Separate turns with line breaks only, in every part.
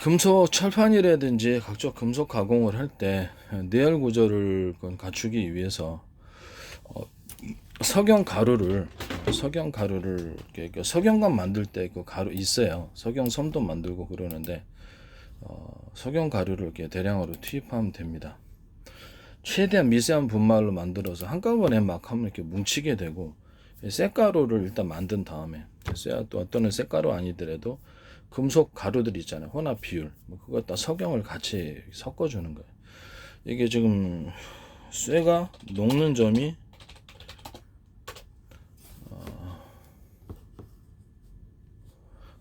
금속 철판이라든지 각종 금속 가공을 할 때 내열 구조를 갖추기 위해서 석영 가루를 이렇게 석영관 만들 때 그 가루 있어요. 석영섬도 만들고 그러는데 석영 가루를 이렇게 대량으로 투입하면 됩니다. 최대한 미세한 분말로 만들어서 한꺼번에 막 하면 이렇게 뭉치게 되고, 쇳가루를 일단 만든 다음에, 또 어떤 쇳가루 아니더라도 금속 가루들 있잖아요. 혼합 비율. 그것도 석영을 같이 섞어주는 거예요. 이게 지금 쇠가 녹는 점이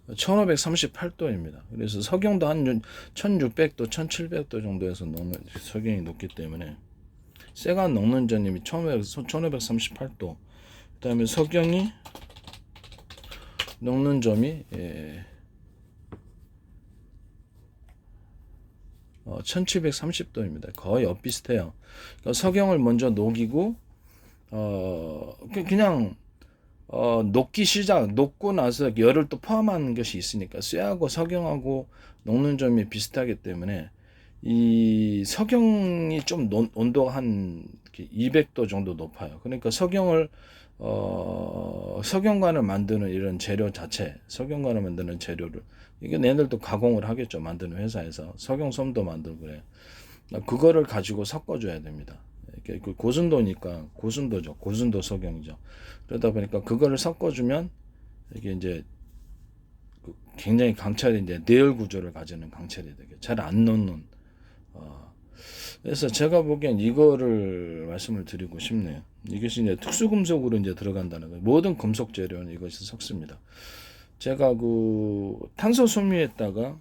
1538도입니다. 그래서 석영도 한 1600도, 1700도 정도에서 녹는, 석영이 녹기 때문에 쇠가 녹는 점이 1538도, 그 다음에 석영이 녹는 점이 1730도입니다. 거의 엇비슷해요. 그러니까 석영을 먼저 녹이고 그냥 녹고 나서 열을 또 포함하는 것이 있으니까 쇠하고 석영하고 녹는 점이 비슷하기 때문에 이 석영이 좀 온도가 한 200도 정도 높아요. 그러니까 석영관을 만드는 이런 재료 자체, 석영관을 만드는 재료를, 이게 얘네들도 가공을 하겠죠. 만드는 회사에서 석영솜도 만들고 그래요. 그거를 가지고 섞어줘야 됩니다. 그 고순도니까, 고순도 석영이죠. 그러다 보니까 그거를 섞어주면 이게 이제 굉장히 강철이 이제 내열 구조를 가지는 강철이 되게 잘 안 녹는. 그래서 제가 보기엔 이거를 말씀을 드리고 싶네요. 이것이 이제 특수금속으로 이제 들어간다는 거예요. 모든 금속 재료는 이것이 섞습니다. 제가 그 탄소 섬유에다가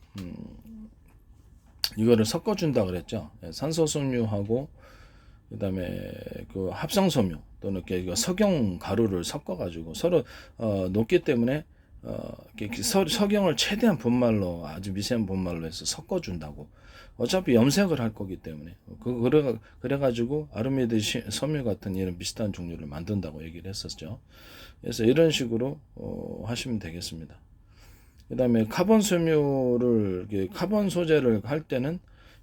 이거를 섞어준다 그랬죠. 산소 섬유하고 그다음에 그 합성 섬유 또는 이렇게 석영 가루를 섞어가지고 서로 녹기 때문에 석영을 최대한 분말로, 아주 미세한 분말로 해서 섞어준다고. 어차피 염색을 할 거기 때문에 그래가지고 아르미드 섬유 같은 이런 비슷한 종류를 만든다고 얘기를 했었죠. 그래서 이런 식으로 하시면 되겠습니다. 그 다음에 카본 섬유를, 카본 소재를 할 때는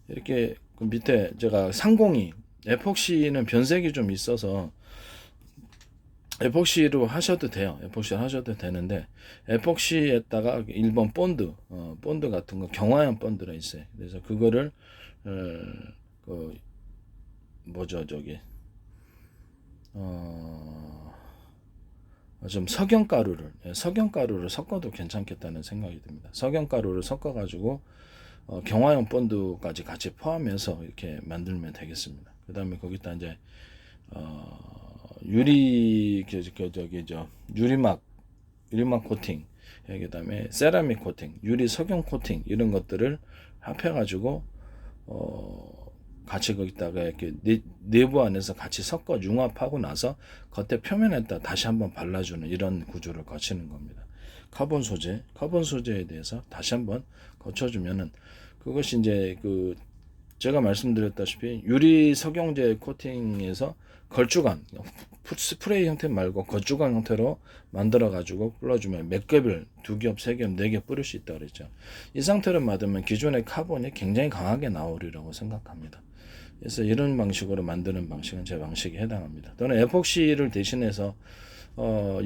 이렇게 그 밑에 제가 상공이, 에폭시는 변색이 좀 있어서 에폭시로 하셔도 돼요. 에폭시로 하셔도 되는데, 에폭시에다가 일본 본드 같은 거, 경화형 본드가 있어요. 그래서 그거를 그 뭐죠, 좀 석영가루를 섞어도 괜찮겠다는 생각이 듭니다. 석영가루를 섞어가지고 경화형 본드까지 같이 포함해서 이렇게 만들면 되겠습니다. 그 다음에 거기다 이제 유리막 코팅, 그다음에 세라믹 코팅, 유리 석영 코팅, 이런 것들을 합해가지고 같이 거기다가 이렇게 내부 안에서 같이 섞어 융합하고 나서 겉에 표면에다 다시 한번 발라주는 이런 구조를 거치는 겁니다. 카본 소재에 대해서 다시 한번 거쳐주면은, 그것이 이제 제가 말씀드렸다시피 유리 석영제 코팅에서 걸쭉한 스프레이 형태 말고 걸쭉한 형태로 만들어 가지고 뿌려주면 몇 겹을, 2겹, 3겹, 4겹 뿌릴 수 있다고 그랬죠. 이 상태로 만들면 기존의 카본이 굉장히 강하게 나오리라고 생각합니다. 그래서 이런 방식으로 만드는 방식은 제 방식에 해당합니다. 또는 에폭시를 대신해서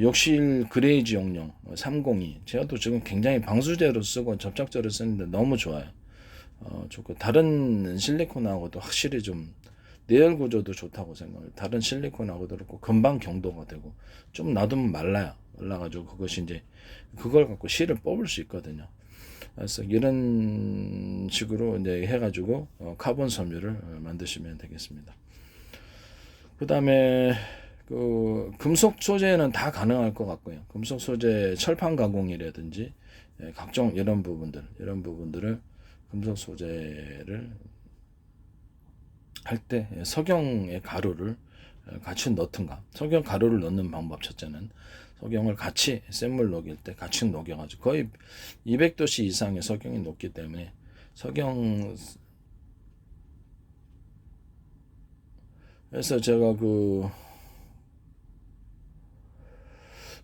욕실 그레이지 용량 302, 제가 또 지금 굉장히 방수제로 쓰고 접착제로 쓰는데 너무 좋아요. 좋고, 다른 실리콘하고도 확실히 좀 내열 구조도 좋다고 생각해요. 다른 실리콘하고도 그렇고 금방 경도가 되고, 좀 놔두면 말라가지고 그것이 이제 그걸 갖고 실을 뽑을 수 있거든요. 그래서 이런 식으로 이제 해가지고 카본 섬유를 만드시면 되겠습니다. 그 다음에 금속 소재는 다 가능할 것 같고요. 금속 소재 철판 가공이라든지 각종 이런 부분들을 금속 소재를 할 때 석영의 가루를 같이 넣든가, 석영 가루를 넣는 방법 첫째는 석영을 같이 센물 녹일 때 같이 녹여가지고 거의 200도씨 이상의 석영이 녹기 때문에 그래서 제가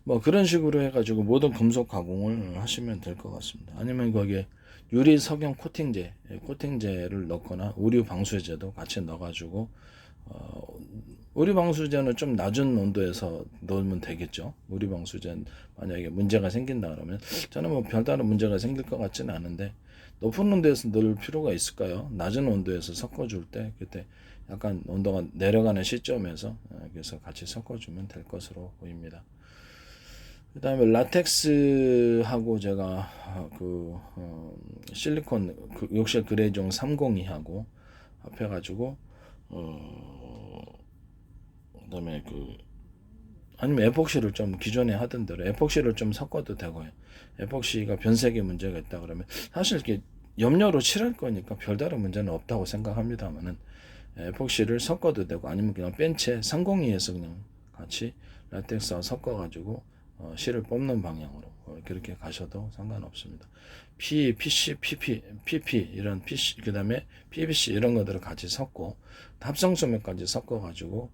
뭐 그런 식으로 해가지고 모든 금속 가공을 하시면 될 것 같습니다. 아니면 거기에 유리 석영 코팅제를 넣거나 의류 방수제도 같이 넣어가지고 의류 방수제는 좀 낮은 온도에서 넣으면 되겠죠. 의류 방수제는 만약에 문제가 생긴다 그러면 저는 뭐 별다른 문제가 생길 것 같지는 않은데 높은 온도에서 넣을 필요가 있을까요? 낮은 온도에서 섞어줄 때 그때 약간 온도가 내려가는 시점에서 그래서 같이 섞어주면 될 것으로 보입니다. 그 다음에 라텍스하고 제가 실리콘 욕실 그레이종 302하고 합해가지고 그다음에 아니면 에폭시를 좀 기존에 하던 대로 에폭시를 좀 섞어도 되고요. 에폭시가 변색에 문제가 있다 그러면 사실 이렇게 염료로 칠할 거니까 별다른 문제는 없다고 생각합니다만은 에폭시를 섞어도 되고 아니면 그냥 벤체 302에서 그냥 같이 라텍스와 섞어가지고 실을 뽑는 방향으로 그렇게 가셔도 상관없습니다. PC, PP 이런 PC 그다음에 PVC 이런 것들을 같이 섞고 합성소매까지 섞어가지고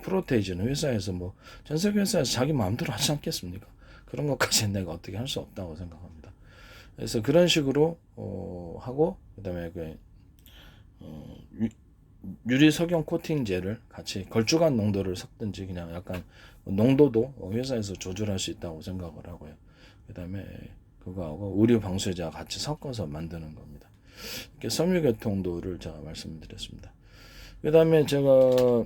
프로테이지는 회사에서 뭐 전세계 회사에서 자기 마음대로 하지 않겠습니까? 그런 것까지는 내가 어떻게 할 수 없다고 생각합니다. 그래서 그런 식으로 하고 그다음에 유리 석영 코팅제를 같이 걸쭉한 농도를 섞든지 그냥 약간 농도도 회사에서 조절할 수 있다고 생각을 하고요. 그다음에 그거하고 의류 방수제와 같이 섞어서 만드는 겁니다. 이렇게 섬유계통도를 제가 말씀드렸습니다. 그다음에 제가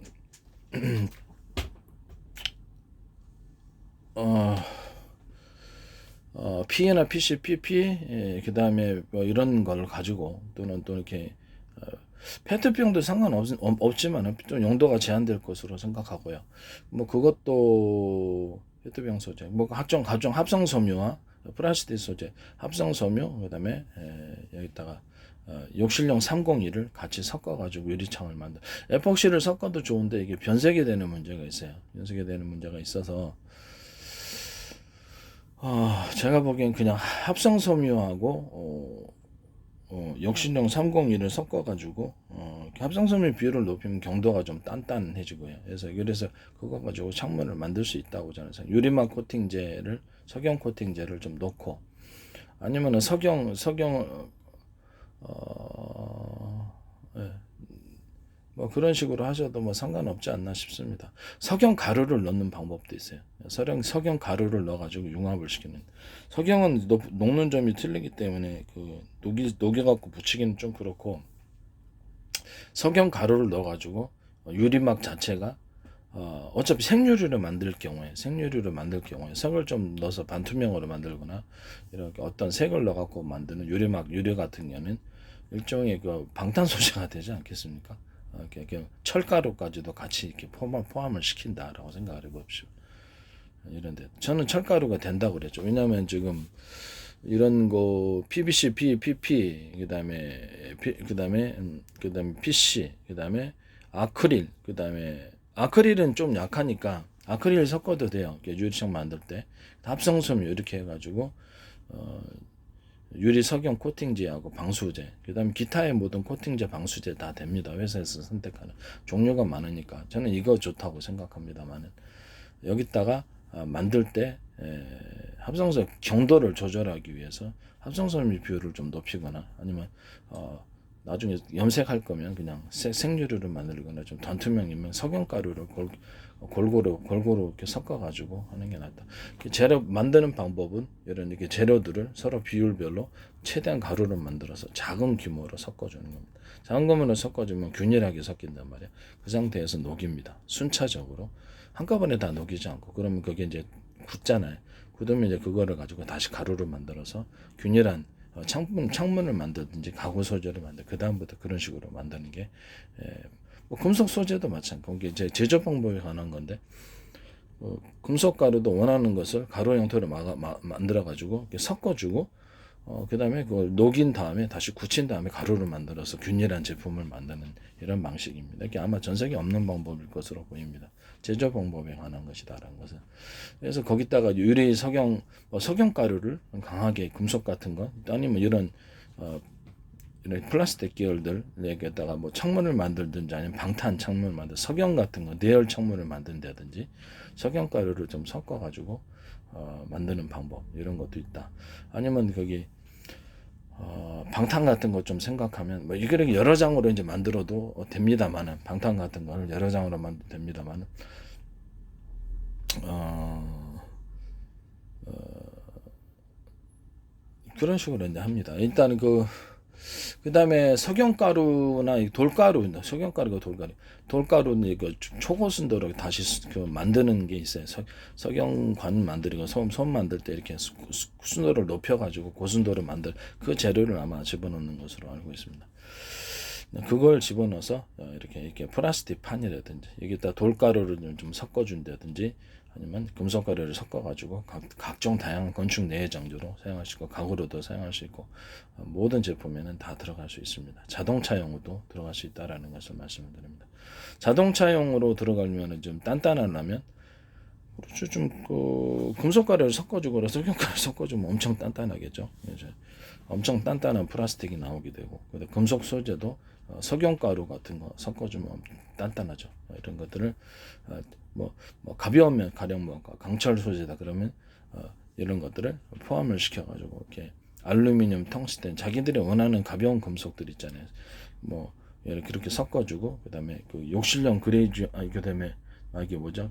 P나 PC, PP, 그 다음에 뭐 이런 걸 가지고 또는 또 이렇게 페트병도 상관없지만 좀 용도가 제한될 것으로 생각하고요. 뭐 그것도 페트병 소재, 뭐 각종 합성 섬유와 플라스틱 소재, 합성 섬유, 그다음에 여기다가 욕실용 302를 같이 섞어가지고 유리창을 만들. 에폭시를 섞어도 좋은데 이게 변색이 되는 문제가 있어요. 변색이 되는 문제가 있어서 제가 보기엔 그냥 합성 섬유하고 욕실용 301을 섞어가지고 합성 섬유 비율을 높이면 경도가 좀 단단해지고요. 그래서 그거 가지고 창문을 만들 수 있다고 저는 생각해요. 유리막 코팅제를 석영 코팅제를 좀 넣고 아니면은 예. 뭐 그런 식으로 하셔도 뭐 상관없지 않나 싶습니다. 석영 가루를 넣는 방법도 있어요. 석영 가루를 넣어가지고 융합을 시키는. 석영은 녹는 점이 틀리기 때문에 녹여갖고 붙이기는 좀 그렇고 석영 가루를 넣어가지고 유리막 자체가 어차피 생유리를 만들 경우에 석을 좀 넣어서 반투명으로 만들거나 이렇게 어떤 색을 넣어갖고 만드는 유리 같은 경우는 일종의 방탄 소재가 되지 않겠습니까? 이렇게 철가루까지도 같이 이렇게 포함을 시킨다라고 생각을 해봅시오. 이런데 저는 철가루가 된다고 그랬죠. 왜냐하면 지금 이런 거 PVC, PP, 그다음에 PC, 그다음에 아크릴, 그다음에 아크릴은 좀 약하니까 아크릴 섞어도 돼요. 유리창 만들 때 합성섬유 이렇게 해가지고 유리 석영 코팅제하고 방수제, 그다음에 기타의 모든 코팅제, 방수제 다 됩니다. 회사에서 선택하는 종류가 많으니까 저는 이거 좋다고 생각합니다만은 여기다가 만들 때 합성섬 경도를 조절하기 위해서 합성섬유 비율을 좀 높이거나 아니면 나중에 염색할 거면 그냥 생유리를 만들거나 좀 단투명이면 석영가루를 골고루 이렇게 섞어가지고 하는 게 낫다. 재료 만드는 방법은 이렇게 재료들을 서로 비율별로 최대한 가루를 만들어서 작은 규모로 섞어주는 겁니다. 작은 규모로 섞어주면 균일하게 섞인단 말이에요. 그 상태에서 녹입니다. 순차적으로 한꺼번에 다 녹이지 않고 그러면 그게 이제 굳잖아요. 굳으면 이제 그거를 가지고 다시 가루를 만들어서 균일한 창문을 만들든지 가구 소재를 그 다음부터 그런 식으로 만드는 게 뭐 금속 소재도 마찬가지고 이게 이제 제조 방법에 관한 건데 금속 가루도 원하는 것을 가루 형태로 만들어 가지고 섞어주고 그 다음에 그걸 녹인 다음에 다시 굳힌 다음에 가루를 만들어서 균일한 제품을 만드는 이런 방식입니다. 이게 아마 전 세계 없는 방법일 것으로 보입니다. 제조 방법에 관한 것이다라는 것은. 그래서 거기다가 유리 석영 가루를 강하게 금속 같은 거 아니면 이런 플라스틱 계열들에다가 뭐 창문을 만들든지 아니면 방탄 창문을 석영 같은 거 내열 창문을 만든다든지 석영 가루를 좀 섞어 가지고 만드는 방법 이런 것도 있다. 아니면 거기 방탄 같은 거 좀 생각하면 뭐 이게 여러 장으로 이제 만들어도 됩니다만은, 방탄 같은 거를 여러 장으로 만들어도 됩니다만은 그런 식으로 이제 합니다. 일단 그다음에 석영가루나 이 돌가루, 석영가루가 돌가루는 그 초고순도로 다시 만드는 게 있어요. 석영관 만들고 솜 만들 때 이렇게 순도를 높여가지고 고순도를 만들 그 재료를 아마 집어넣는 것으로 알고 있습니다. 그걸 집어넣어서 이렇게 플라스틱 판이라든지 여기다 돌가루를 좀 섞어준다든지 아니면 금속가루를 섞어가지고 각종 다양한 건축 내외 장조로 사용할 수 있고 가구로도 사용할 수 있고 모든 제품에는 다 들어갈 수 있습니다. 자동차용으로도 들어갈 수 있다라는 것을 말씀을 드립니다. 자동차용으로 들어가려면 좀 단단하려면 그렇죠. 좀 금속가루를 섞어주고 석영가루를 섞어주면 엄청 단단하겠죠. 이제 엄청 단단한 플라스틱이 나오게 되고 금속 소재도 석영가루 같은 거 섞어주면 단단하죠. 이런 것들을 가벼우면 가령 강철 소재다 그러면 이런 것들을 포함을 시켜가지고 이렇게 알루미늄, 텅스텐 자기들이 원하는 가벼운 금속들 있잖아요. 이렇게 그렇게 섞어주고 그다음에 욕실용 그레이즈 그다음에 이게 뭐죠?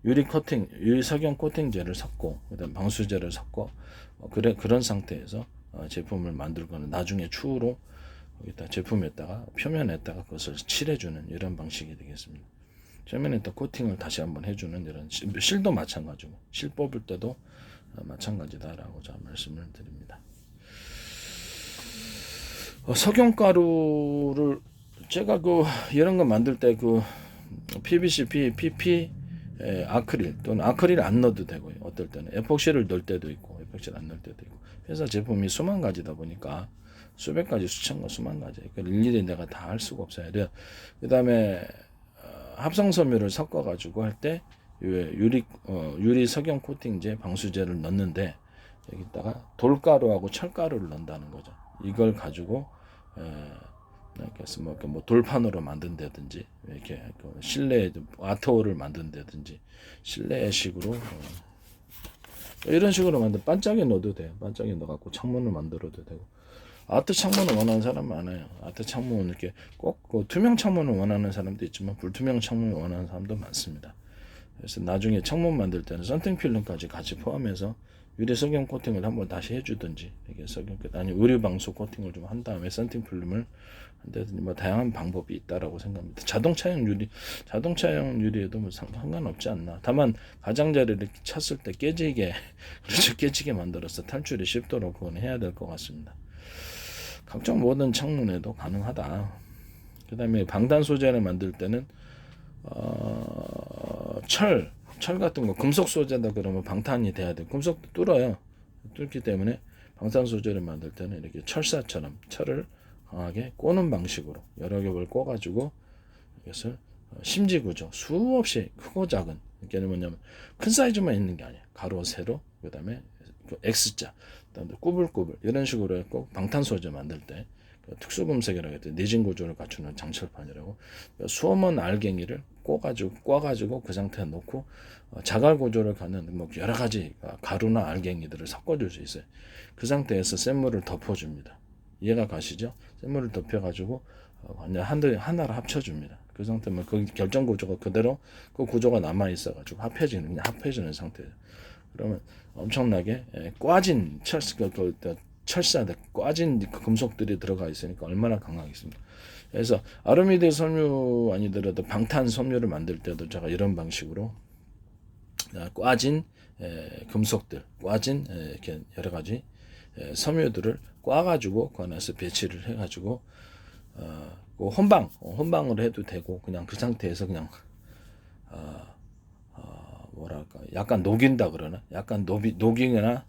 유리 석영 코팅제를 섞고 그다음 방수제를 섞고 그런 상태에서 제품을 만들거나 나중에 추후로 여기다 제품에다가 표면에다가 그것을 칠해주는 이런 방식이 되겠습니다. 표면에다 코팅을 다시 한번 해주는 이런 실도 마찬가지고 실 뽑을 때도 마찬가지다라고 말씀을 드립니다. 석영가루를 제가 이런 거 만들 때 PVC, PP, 아크릴 또는 아크릴 안 넣어도 되고요. 어떨 때는 에폭시를 넣을 때도 있고 에폭시를 안 넣을 때도 있고 회사 제품이 수만 가지다 보니까 수백 가지, 수천 가지, 수만 가지 일일이 내가 다 할 수가 없어요. 그 다음에 합성섬유를 섞어가지고 할 때 유리 석영 코팅제 방수제를 넣는데 여기다가 돌가루하고 철가루를 넣는다는 거죠. 이걸 가지고 뭐 돌판으로 만든다든지 이렇게 실내 아트홀을 만든다든지 실내식으로 이런 식으로 반짝이 넣어도 돼요. 반짝이 넣어갖고 창문을 만들어도 되고 아트 창문을 원하는 사람 많아요. 아트 창문 이렇게 꼭 투명 창문을 원하는 사람도 있지만 불투명 창문을 원하는 사람도 많습니다. 그래서 나중에 창문 만들 때는 썬팅 필름까지 같이 포함해서 유리 석영 코팅을 한번 다시 해주든지 이게 아니 의류 방수 코팅을 좀 한 다음에 썬팅 필름을 한다든지 다양한 방법이 있다라고 생각합니다. 자동차용 유리에도 상관없지 않나. 다만 가장자리를 이렇게 찼을 때 깨지게 만들어서 탈출이 쉽도록 그건 해야 될 것 같습니다. 각종 모든 창문에도 가능하다. 그 다음에 방탄 소재를 만들 때는 철 같은 거 금속 소재다 그러면 방탄이 돼야 돼. 금속도 뚫어요. 뚫기 때문에 방탄 소재를 만들 때는 이렇게 철사처럼 철을 강하게 꼬는 방식으로 여러 겹을 꼬가지고 이것을 심지 구조 수없이 크고 작은 이게 뭐냐면 큰 사이즈만 있는 게 아니야. 가로 세로 그다음에 X자 그다음에 꾸불꾸불 이런 식으로 했고 방탄 소재 만들 때 특수금속이라고 해서 내진 구조를 갖추는 장철판이라고 수어먼 알갱이를 꽈가지고 그 상태에 놓고 자갈 구조를 갖는 여러 가지 가루나 알갱이들을 섞어줄 수 있어요. 그 상태에서 샘물을 덮어줍니다. 이해가 가시죠? 샘물을 덮여가지고 완전 하나로 합쳐줍니다. 그 상태면 그 결정 구조가 그대로 그 구조가 남아 있어가지고 그냥 합해지는 상태예요. 그러면 엄청나게 꽈진 철사들, 꽈진 금속들이 들어가 있으니까 얼마나 강하겠습니까? 그래서 아르미드 섬유 아니더라도 방탄 섬유를 만들 때도 제가 이런 방식으로 꽈진 금속들, 꽈진 이렇게 여러 가지 섬유들을 꽈가지고 그 안에서 배치를 해가지고 혼방을 해도 되고 그냥 그 상태에서 그냥 뭐랄까 약간 녹인다 그러나 약간 녹이거나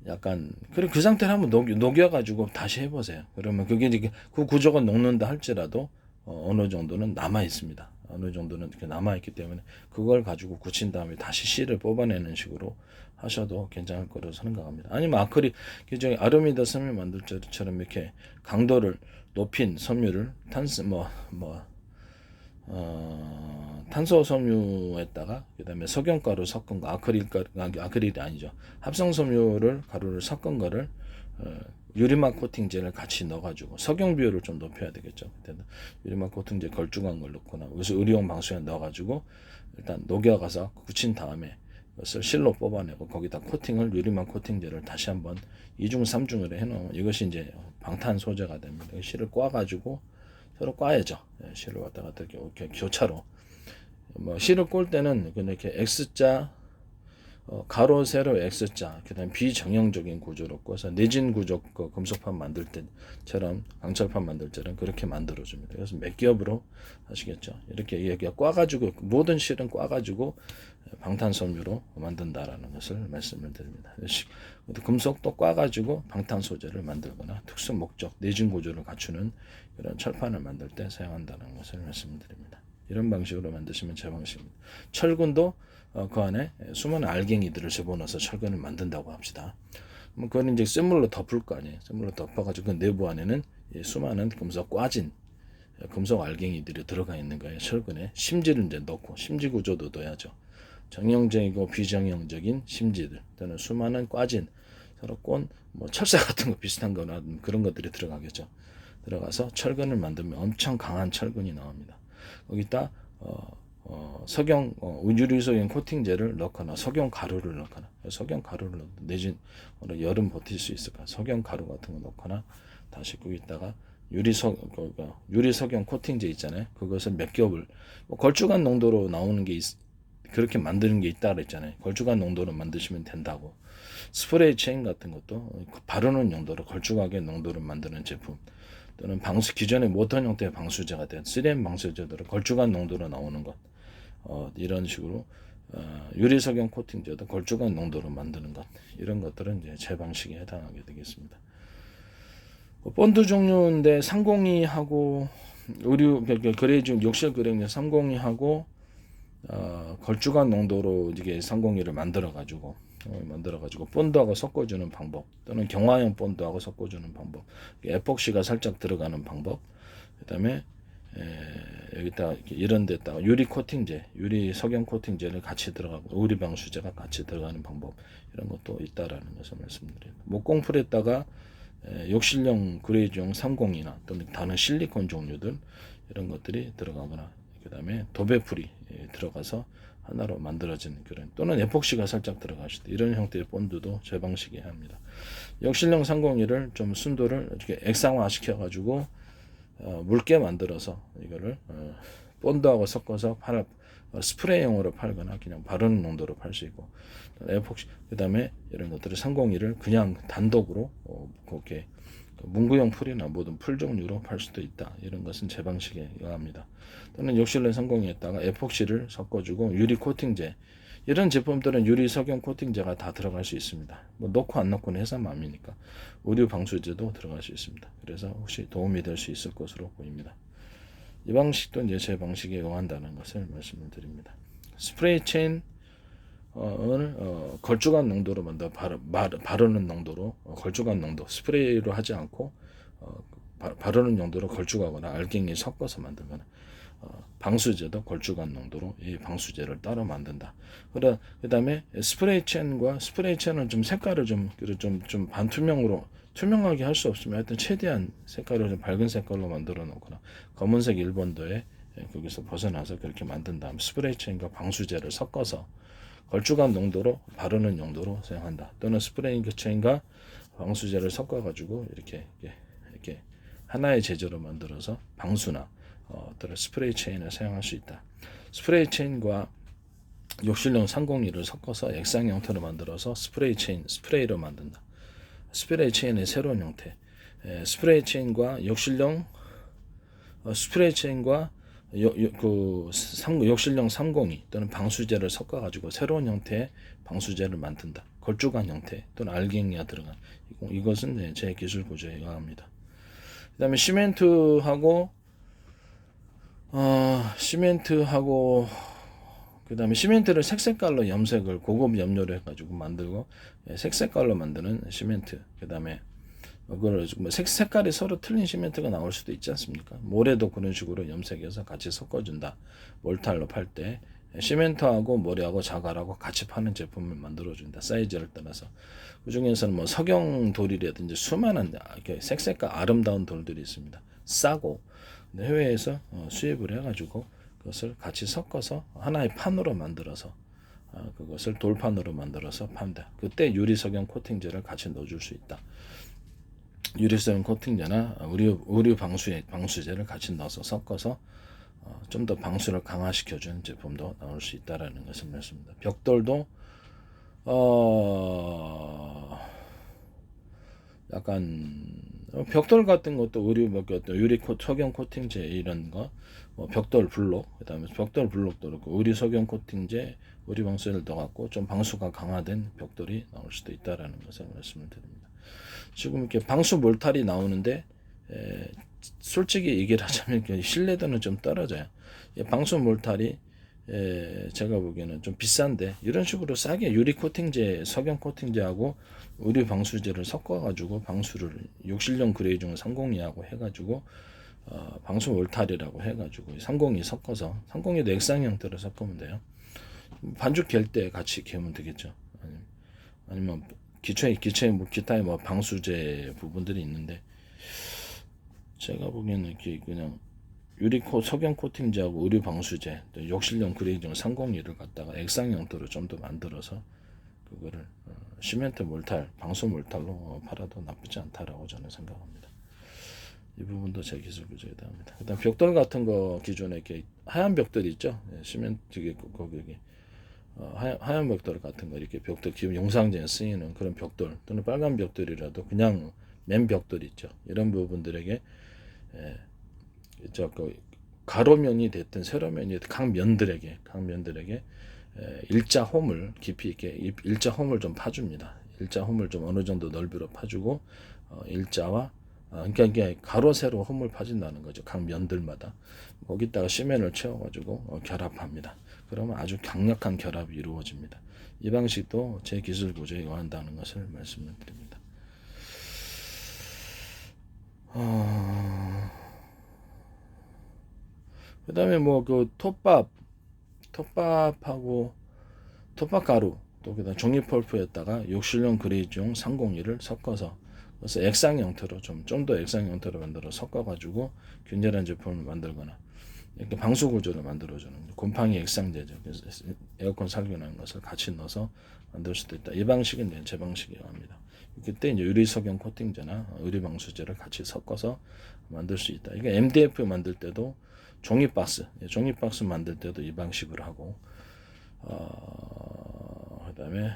약간 그리고 그 상태를 한번 녹여가지고 다시 해보세요. 그러면 그게 이제 그 구조가 녹는다 할지라도 어느 정도는 남아 있습니다. 어느 정도는 이렇게 남아 있기 때문에 그걸 가지고 굳힌 다음에 다시 실을 뽑아내는 식으로 하셔도 괜찮을 거라고 생각합니다. 아니면 아크릴 기존에 아르미드 섬유 만들 때처럼 이렇게 강도를 높인 섬유를 탄소 섬유에다가 그다음에 석영가루 섞은 거 아크릴이 아니죠. 합성 섬유를 가루를 섞은 거를 유리막 코팅제를 같이 넣어가지고 석영 비율을 좀 높여야 되겠죠. 그때는 유리막 코팅제 걸쭉한 걸 넣거나 의료용 방수에 넣어가지고 일단 녹여가서 굳힌 다음에 이것을 실로 뽑아내고 거기다 코팅을 유리막 코팅제를 다시 한번 2중 3중으로 해놓으면 이것이 이제 방탄 소재가 됩니다. 실을 꽈가지고 서로 꽈야죠. 실을 왔다 갔다 이렇게 교차로 뭐 실을 꼴 때는 이렇게 X자 가로 세로 X자 그다음 비정형적인 구조로 꿔서 내진 구조 금속판 만들 때처럼 강철판 만들 때는 그렇게 만들어줍니다. 그래서 몇 겹으로 아시겠죠? 이렇게 꽈가지고 모든 실은 꽈가지고 방탄섬유로 만든다라는 것을 말씀을 드립니다. 금속도 꽈가지고 방탄 소재를 만들거나 특수 목적 내진 구조를 갖추는 이런 철판을 만들 때 사용한다는 것을 말씀드립니다. 이런 방식으로 만드시면 제 방식입니다. 철근도 그 안에 수많은 알갱이들을 집어넣어서 철근을 만든다고 합시다. 그건 이제 쇳물로 덮을 거 아니에요. 쇳물로 덮어가지고 그 내부 안에는 수많은 금속 꽈진 금속 알갱이들이 들어가 있는 거예요. 철근에 심지를 이제 넣고 심지 구조도 넣어야죠. 정형적이고 비정형적인 심지들 또는 수많은 꽈진 서로 뭐 철사 같은 거 비슷한 거나 그런 것들이 들어가겠죠. 들어가서 철근을 만들면 엄청 강한 철근이 나옵니다. 거기다 석영 유리 석영 코팅제를 넣거나 석영 가루를 넣거나 석영 가루를 내진 여름 버틸 수 있을까 석영 가루 같은 거 넣거나 다시 거기다가 유리 석영 코팅제 있잖아요. 그것을 몇 겹을 걸쭉한 농도로 나오는 게 그렇게 만드는 게 있다 그랬잖아요. 걸쭉한 농도로 만드시면 된다고. 스프레이 체인 같은 것도 바르는 용도로 걸쭉하게 농도를 만드는 제품 또는 기존의 모터 형태의 방수제가 된 3M 방수제들은 걸쭉한 농도로 나오는 것 이런 식으로 유리 석영 코팅제도 걸쭉한 농도로 만드는 것 이런 것들은 이제 제 방식에 해당하게 되겠습니다. 본드 종류인데 302하고 의류 그레이중 욕실 그레이중 302하고 걸쭉한 농도로 이게 302를 만들어 가지고 본드하고 섞어주는 방법 또는 경화형 본드하고 섞어주는 방법 에폭시가 살짝 들어가는 방법 그다음에 여기다 이런 데다가 유리 코팅제 유리 석영 코팅제를 같이 들어가고 의리 방수제가 같이 들어가는 방법 이런 것도 있다라는 것을 말씀드립니다. 목공풀에다가 욕실용 그레이즈용 302나 또는 다른 실리콘 종류들 이런 것들이 들어가거나 그 다음에 도배풀이 들어가서 하나로 만들어지는 그런 또는 에폭시가 살짝 들어가실 때 이런 형태의 본드도 제 방식에 합니다. 욕실용 301을 좀 순도를 이렇게 액상화 시켜가지고 묽게 만들어서 이거를 본드하고 섞어서 스프레이용으로 팔거나 그냥 바르는 농도로 팔 수 있고 에폭시 그 다음에 이런 것들을 301을 그냥 단독으로 그렇게 문구용 풀이나 모든 풀 종류로 팔 수도 있다. 이런 것은 제 방식에 의합니다. 또는 욕실용 302에다가 에폭시를 섞어주고 유리 코팅제 이런 제품들은 유리 석영 코팅제가 다 들어갈 수 있습니다. 뭐 넣고 안 넣고는 해서 마음이니까 의류 방수제도 들어갈 수 있습니다. 그래서 혹시 도움이 될 수 있을 것으로 보입니다. 이 방식도 이제 제 방식에 응한다는 것을 말씀을 드립니다. 스프레이 체인을 걸쭉한 농도로 만들어 바르는 농도로 걸쭉한 농도 스프레이로 하지 않고 바르는 용도로 걸쭉하거나 알갱이 섞어서 만들거나 방수제도 걸쭉한 농도로 이 방수제를 따로 만든다. 그 다음에 스프레이 체인은 좀 색깔을 좀 반투명으로 투명하게 할 수 없으면 하여튼 최대한 색깔을 좀 밝은 색깔로 만들어 놓거나 검은색 1번도에 거기서 벗어나서 그렇게 만든 다음 스프레이 체인과 방수제를 섞어서 걸쭉한 농도로 바르는 용도로 사용한다. 또는 스프레이 체인과 방수제를 섞어 가지고 이렇게 하나의 제조로 만들어서 방수나 또는 스프레이 체인을 사용할 수 있다. 스프레이 체인과 욕실용 301을 섞어서 액상 형태로 만들어서 스프레이로 만든다. 스프레이 체인의 새로운 형태. 스프레이 체인과 욕실용 스프레이 체인과 욕실용 302 또는 방수제를 섞어 가지고 새로운 형태의 방수제를 만든다. 걸쭉한 형태 또는 알갱이가 들어간 이것은 제 기술 구조에 의합니다. 그다음에 시멘트하고 그다음에 시멘트를 색깔로 염색을 고급 염료로 해가지고 만들고 색깔로 만드는 시멘트. 그다음에 그걸 색깔이 서로 틀린 시멘트가 나올 수도 있지 않습니까? 모래도 그런 식으로 염색해서 같이 섞어준다. 몰탈로 팔 때 시멘트하고 모래하고 자갈하고 같이 파는 제품을 만들어준다. 사이즈를 따라서. 그 중에서는 뭐 석영 돌이라든지 수많은 이렇게 색색과 아름다운 돌들이 있습니다. 싸고 해외에서 수입을 해가지고 그것을 같이 섞어서 하나의 판으로 만들어서 그것을 돌판으로 만들어서 판다. 그때 유리석영 코팅제를 같이 넣어줄 수 있다. 유리석영 코팅제나 의류 방수제를 같이 넣어서 섞어서 좀 더 방수를 강화시켜주는 제품도 나올 수 있다라는 것을 말씀드립니다. 벽돌도 약간 벽돌 같은 것도 유리 석영 코팅제 이런 거, 벽돌 블록, 그다음에 벽돌 블록도 그렇고 의류 석영 코팅제, 의류 방수제를 넣어갖고 좀 방수가 강화된 벽돌이 나올 수도 있다라는 것을 말씀을 드립니다. 지금 이렇게 방수 몰탈이 나오는데 솔직히 얘기를 하자면 신뢰도는 좀 떨어져요. 방수 몰탈이 제가 보기에는 좀 비싼데 이런 식으로 싸게 유리 코팅제, 석영 코팅제하고 의류 방수제를 섞어가지고 방수를 욕실용 그레이중 302하고 해가지고 방수 몰탈이라고 해가지고 302 섞어서 302도 액상 형태로 섞으면 돼요. 반죽 갤 때 같이 개면 되겠죠. 아니면 기타의 뭐 방수제 부분들이 있는데 제가 보기에는 이렇게 그냥 석영 코팅제하고 의류 방수제, 욕실용 그레이징 302를 갖다가 액상 형태로 좀 더 만들어서 그거를 시멘트 몰탈, 방수 몰탈로 팔아도 나쁘지 않다라고 저는 생각합니다. 이 부분도 제 기술 구조에 대합니다. 그다음 벽돌 같은 거 기존에 이렇게 하얀 벽돌 있죠? 시멘트 거기 하얀 벽돌 같은 거 이렇게 벽돌 기본 용상제에 쓰이는 그런 벽돌 또는 빨간 벽돌이라도 그냥 맨 벽돌 있죠. 이런 부분들에게 가로면이 됐든 세로면이 됐든 각 면들에게 일자 홈을 깊이 있게 일자 홈을 좀 파줍니다. 일자 홈을 좀 어느 정도 넓이로 파주고 일자와 그러니까 이게 가로 세로 홈을 파진다는 거죠. 각 면들마다 거기다가 시멘을 채워가지고 결합합니다. 그러면 아주 강력한 결합이 이루어집니다. 이 방식도 제 기술 구조에 의한다는 것을 말씀을 드립니다. 그 다음에 뭐 그 톱밥하고 톱밥가루 또 그다음 종이 펄프에다가 욕실용 그레이지용 302를 섞어서 그래서 액상 형태로 좀 더 액상 형태로 만들어 섞어가지고 균열한 제품을 만들거나 이렇게 방수 구조를 만들어주는 곰팡이 액상제죠. 그래서 에어컨 살균하는 것을 같이 넣어서 만들 수도 있다. 이 방식은 이제 제 방식이라고 합니다. 그때 이제 유리 석영 코팅제나 의류 방수제를 같이 섞어서 만들 수 있다. 이게 MDF 만들 때도 종이 박스 만들 때도 이 방식으로 하고, 그다음에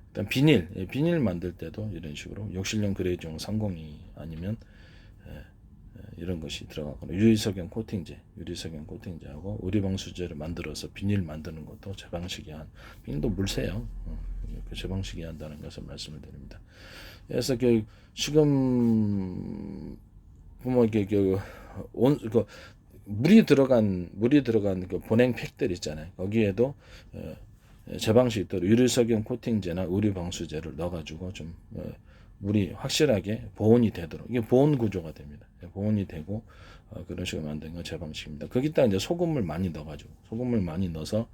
일단 비닐 만들 때도 이런 식으로 욕실용 그레이지용 302 아니면 이런 것이 들어가고 유리석영 코팅제하고 의류방수제를 만들어서 비닐 만드는 것도 제 방식이 비닐도 물새요. 제 방식이 한다는 것을 말씀을 드립니다. 그래서 지금 보면 물이 들어간 그 보냉 팩들 있잖아요. 거기에도 제 방식대로 유리석영 코팅제나 의류방수제를 넣어가지고 좀 물이 확실하게 보온이 되도록 이게 보온 구조가 됩니다. 보온이 되고 그런 식으로 만든 건 제 방식입니다. 거기다 이제 소금을 많이 넣어서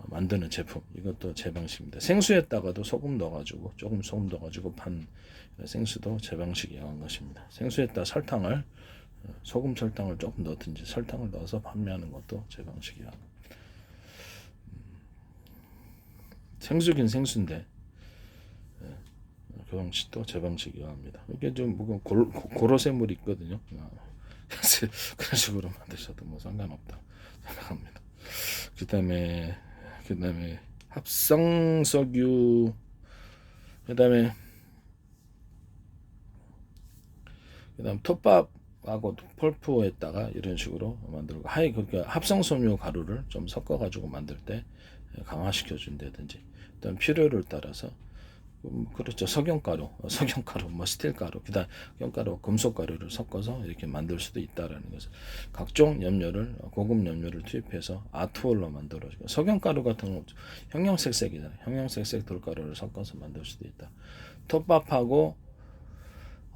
만드는 제품 이것도 제 방식입니다. 생수에다가도 소금 넣어가지고 판 생수도 제 방식에 의한 것입니다. 생수에다 소금 설탕을 조금 넣든지 설탕을 넣어서 판매하는 것도 제 방식이야. 생수긴 생수인데 그 방식도 제 방식이야 합니다. 이게 좀 뭐 고로쇠물이 있거든요. 그런 식으로 만드셔도 뭐 상관없다 생각합니다. 그다음에 합성석유 그다음 톱밥하고 펄프에다가 이런 식으로 만들고 그러니까 합성섬유 가루를 좀 섞어가지고 만들 때 강화시켜 준다든지 일단 필요를 따라서 그렇죠. 석영가루, 뭐 스틸가루, 그다음 석영가루, 금속가루를 섞어서 이렇게 만들 수도 있다라는 것을 각종 고급 염료를 투입해서 아트홀로 만들어지고 석영가루 같은 경우 형형색색이잖아요. 형형색색 돌가루를 섞어서 만들 수도 있다. 톱밥하고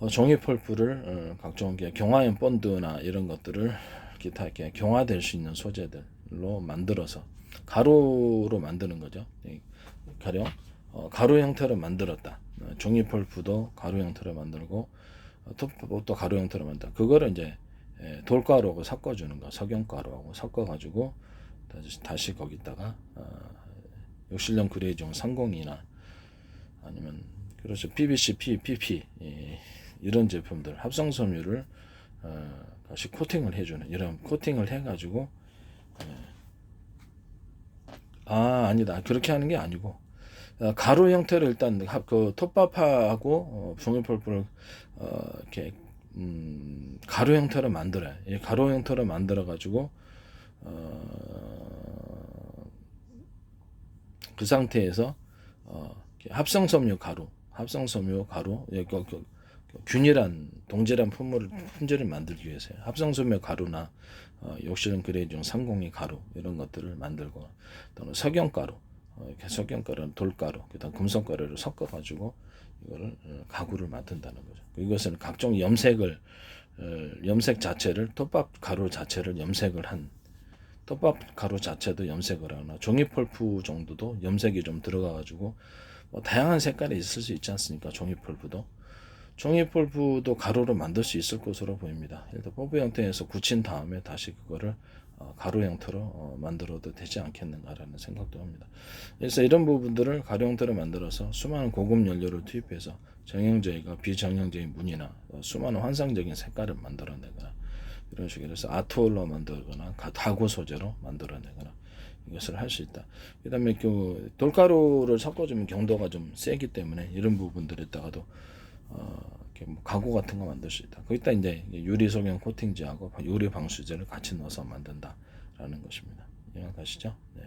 종이 펄프를 각종 경화염 본드나 이런 것들을 기타 이렇게 경화될 수 있는 소재들 폴풀로 만들어서 가루로 만드는 거죠. 가령 가루 형태로 만들었다. 종이 폴프도 가루 형태로 만들고 톱도 가루 형태로 만들다. 그거를 이제 돌가루하고 섞어주는 거, 석영가루하고 섞어가지고 다시 거기다가 욕실용 그레이종 30이나 아니면 그렇죠 PVC, PP 이런 제품들 합성섬유를 다시 코팅을 해주는 이런 코팅을 해가지고 아니다 그렇게 하는 게 아니고 가루 형태로 일단 그 톱밥하고 종이폴프를 이렇게 가루 형태로 만들어요. 이 가루 형태로 만들어 가지고 그 상태에서 합성섬유 가루 균일한 동질한 품질을 만들기 위해서요. 합성섬유 가루나 욕실용 그레이종 30의 가루 이런 것들을 만들고 또는 석영가루 석영가루는 돌가루 그다음 금속가루를 섞어가지고 이거를 가구를 만든다는 거죠. 이것은 각종 염색 자체를 톱밥 가루 자체를 염색을 한 톱밥 가루 자체도 염색을 하거나 종이폴프 정도도 염색이 좀 들어가가지고 뭐 다양한 색깔이 있을 수 있지 않습니까? 종이폴프도 가루로 만들 수 있을 것으로 보입니다. 일단 폴프 형태에서 굳힌 다음에 다시 그거를 가루 형태로 만들어도 되지 않겠는가라는 생각도 합니다. 그래서 이런 부분들을 가루 형태로 만들어서 수많은 고급 연료를 투입해서 정형제의가 비정형제의 무늬나 수많은 환상적인 색깔을 만들어내거나 이런 식으로 해서 아트홀로 만들거나 다구 소재로 만들어내거나 이것을 할 수 있다. 그 다음에 그 돌가루를 섞어주면 경도가 좀 세기 때문에 이런 부분들에다가도 이렇게 뭐 가구 같은 거 만들 수 있다. 거기다 이제 유리 소경 코팅제하고 유리 방수제를 같이 넣어서 만든다라는 것입니다. 이해가시죠? 네.